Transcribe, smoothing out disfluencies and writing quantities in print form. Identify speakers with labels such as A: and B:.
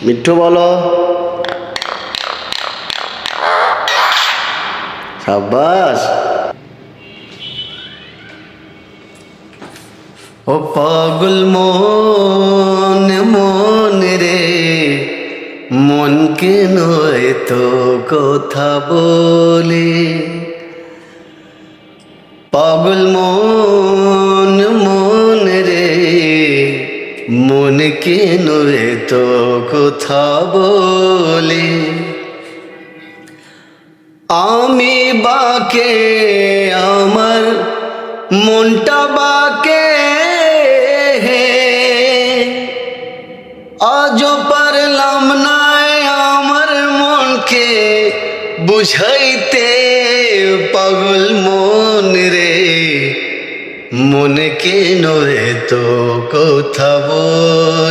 A: মিঠু বলো। সাব্বাস। ও পাগল মন মন রে, মন কেন এত কথা বলে? পাগল মন মন রে, মন কেন এত কথা বলে? আমি বাকে আমার মনটা বাকে, আজও পারলাম না আমার মনকে বুঝাইতে। পাগল মন রে, মন কেন এত কথা বলে?